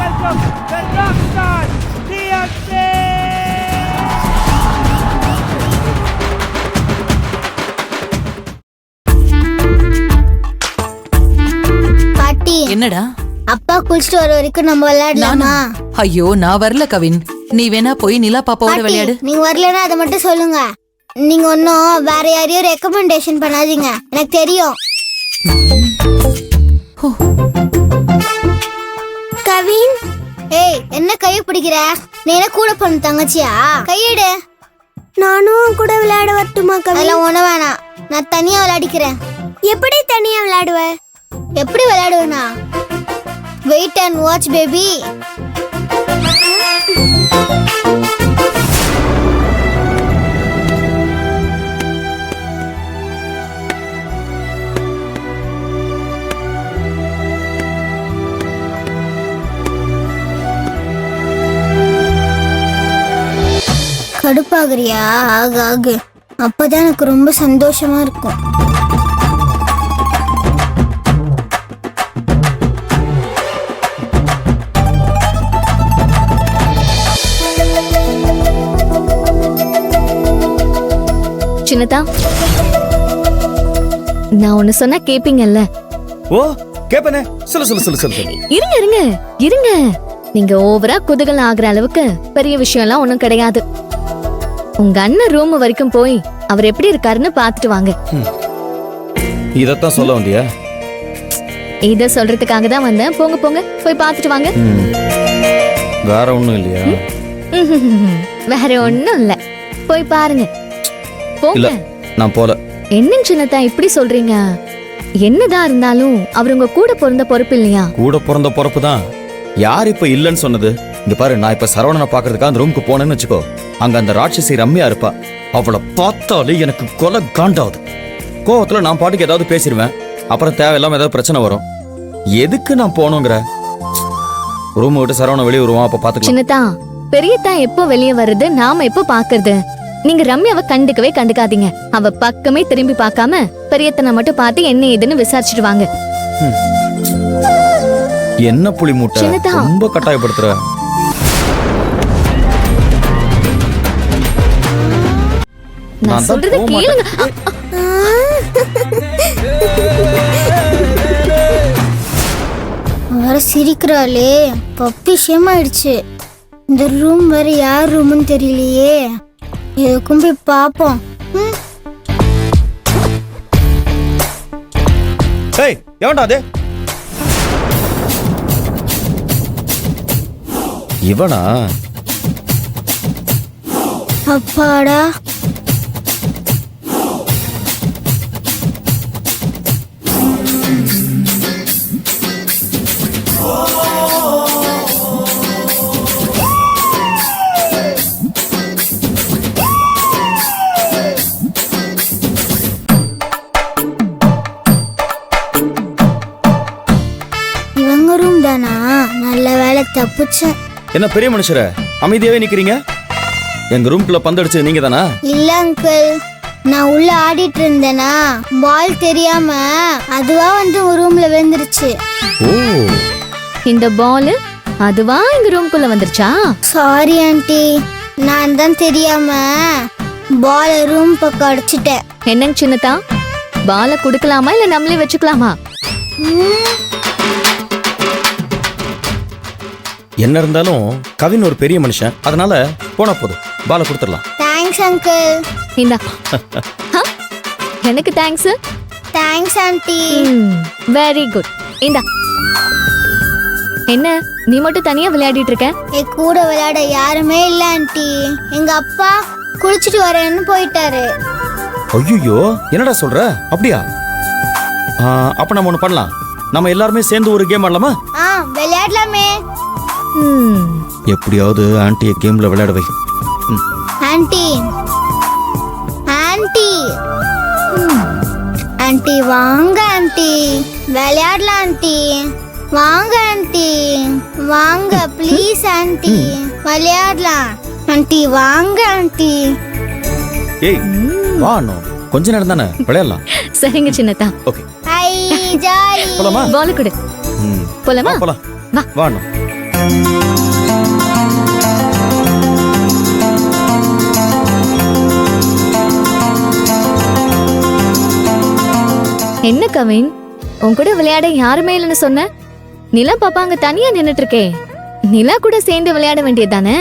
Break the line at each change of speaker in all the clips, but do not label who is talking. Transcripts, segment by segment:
welcome the rockstar DSP.
பாட்டி
என்னடா?
அப்பா குளிச்சுட்டு வர வரைக்கும் நம்ம விளையாடலாமா?
ஐயோ நான் வரல கவின், நீ வேணா போய் நிலா பாப்பாவோட விளையாடு.
நீங்க வரலன்னா அதை மட்டும் சொல்லுங்க. நீங்க ஒன்னும் வேற யாரையும் ரெக்கமெண்டேஷன் பண்ணாதீங்க, எனக்கு தெரியும். கவின், ஏய் என்ன கையை பிடிக்கிற? நீ என்ன கூட பண்ண தங்கச்சியா? கையெடு. நானும் கூட விளையாட வரட்டுமா கவின்? அதெல்லாம் ஒண்ணு வேணாம், நான் தனியா விளையாடிக்கிறேன். எப்படி தனியா விளையாடுவ? எப்படி விளையாடுவேனா? Wait and watch baby. கடுப்பாகிறியா? ஆகு ஆகு, அப்பதான் எனக்கு ரொம்ப சந்தோஷமா இருக்கும்.
சின்னதா, நான் ஒன்னு சொன்னா கேப்பீங்கல்ல?
ஓ கேப்பனே, சொல்லு சொல்லு சொல்லு சொல்லு.
இருங்க இருங்க இருங்க, நீங்க ஓவரா குதூகலம் ஆகுற அளவுக்கு பெரிய விஷயம் எல்லாம் ஒண்ணும் கிடையாது. உங்க அண்ணன் ரூம் வரைக்கும் போய் அவர் எப்படி இருக்காருன்னு பாத்துட்டு வாங்க.
இதத்தான் சொல்ல வந்தியா?
இத சொல்றதுக்காக தான் வந்தேன். போங்க போங்க, போய் பாத்துட்டு வாங்க.
வேற ஒண்ணும் இல்லையா?
வேற ஒண்ணும் இல்ல, போய் பாருங்க.
இல்ல
போங்க.
நான் போல.
என்னங்க சின்னதா இப்படி சொல்றீங்க? என்னதான் இருந்தாலும் அவர் உங்க கூட பிறந்த பொறுப்பு இல்லையா?
கூட பிறந்த பொறுப்பு தான். யார் இப்ப இல்லன்னு சொன்னது? இங்க பாரு, நான் இப்ப சரவணனை பாக்குறதுக்காக அந்த ரூமுக்கு போனேன்னு வச்சுக்கோ, அங்க அந்த ராட்சசி ரம்யா இருப்பா. அவளை பார்த்தாலே எனக்கு கொலை காண்டாவது. கோவத்துல நான் பாட்டுக்கு ஏதாவது பேசிடுவேன், அப்புறம் தேவையில்லாம ஏதாவது பிரச்சனை வரும். எதுக்கு நான் போகணுங்கிற? ரூம் விட்டு சரவணன் வெளியே வருவான், அப்ப பாத்துக்கலாம்.
சின்னதா, பெரியத்தான் எப்போ வெளியே வருது, நாம எப்போ பாக்குறது? நீங்க ரம்யாவை கண்டுக்கவே கண்டுக்காதீங்க. அவ பக்கமே திரும்பி பார்க்காம பெரியத்தனை மட்டும் பார்த்து என்ன ஏதுன்னு விசாரிச்சுட்டு வாங்க.
என்ன புளி மூட்டை,
சின்னதா.
ரொம்ப கட்டாயப்படுத்துற.
நான் சொல்றத கேளுங்க.
வர சிரிக்கிறாளே, பப்பி ஷேம் ஆயிடுச்சு. இந்த ரூம் வேற யார் ரூம்னு தெரியலையே, எதுக்கும் போய் பாப்போம்.
ஏய் எவன்டா அது? இவனா?
அப்பாடா, இவங்க ரூம் தானா? நல்ல வேலை தப்புச்சேன்.
என்ன பெரிய மனுஷர, அமைதியாவே நிக்கிறீங்க? எங்க ரூம்குள்ள பந்தடிச்சு நீங்க தானா?
இல்ல அங்கிள், நான் உள்ள ஆடிட்டு இருந்தேனா, பால் தெரியாம அதுவா வந்து ஒரு ரூம்ல விழுந்துருச்சு.
ஓ,
இந்த பால் அதுவா எங்க ரூம்குள்ள வந்துருச்சா?
சாரி ஆண்டி, நான் தான் தெரியாம பால் ரூம் பக்கம் அடிச்சிட்டேன்.
என்னங்க சின்னதா, பால குடுக்கலாமா இல்ல நம்மளே வச்சுக்கலாமா?
என்ன இருந்தாலும் கவின் ஒரு பெரிய மனுஷன், அதனால போனா போதும், பால கொடுத்துடலாம்.
Thanks uncle.
இந்தா. ஹ? எனக்கு thanks.
Thanks aunty.
Very good. இந்தா. என்ன நீ மட்டும் தனியா விளையாடிட்டு இருக்க?
என் கூட விளையாட யாருமே இல்ல ஆண்டி. எங்க அப்பா குளிச்சுட்டு வரேன்னு போயிட்டாரு.
ஐயோ, என்னடா சொல்ற? அப்படியா? அப்ப நம்ம ஒண்ணு பண்ணலாம், நம்ம எல்லாருமே சேர்ந்து ஒரு கேம் ஆடலாமா?
விளையாடலாமே.
எப்படியாவது ஆன்ட்டியை கேம்ல விளையாட வை.
ஆண்டி, ஆண்டி, ஆண்டி வாங்க ஆண்டி, விளையாடலாம் ஆண்டி. வாங்க ஆண்டி, வாங்க ப்ளீஸ் ஆண்டி, விளையாடலாம் ஆண்டி. வாங்க ஆண்டி.
ஏய் வா அண்ணா, கொஞ்ச நேரம் தானே விளையாடலாம்.
சரிங்க சின்னதா.
ஓகே.
Hi jolly.
போலாமா?
பால் கொடு.
ம்.
போலாமா?
போலாம்.
வா.
வா அண்ணா.
என்ன கவின், உன் கூட விளையாட யாருமே இல்லைன்னு சொன்ன? நிலா பாப்பா அங்க தனியா நின்னுட்டு இருக்கே. நிலா கூட சேர்ந்து விளையாட வேண்டியதுதானே?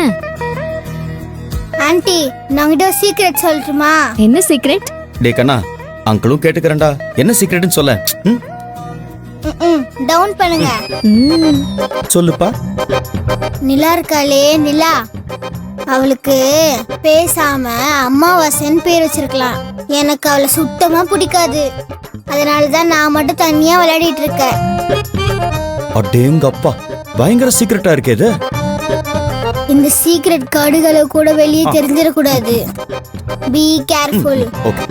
ஆன்ட்டி நான் கிட்ட சீக்ரெட் சொல்லட்டுமா?
என்ன சீக்ரெட்?
டே கண்ணா, அங்கிளும் கேட்டுக்கிறேன்டா. என்ன சீக்ரெட்னு சொல்ல.
டவுன் பண்ணுங்க.
சொல்லுப்பா.
நிலா இருக்காளே நிலா, அவளுக்கு பேசாம அம்மாவாசைன்னு பேர் வச்சிருக்கலாம். எனக்கு அவளை சுத்தமா பிடிக்காது. அதனாலதான் நான் மட்டும் தனியா விளையாடிட்டு இருக்கேன்.
அடேங்கப்பா, பயங்கர சீக்ரெட்டா இருக்கே இது.
இந்த சீக்ரெட் கார்டுகளை கூட வெளியே தெரிஞ்சிடக்கூடாது. Be careful.
ஓகே.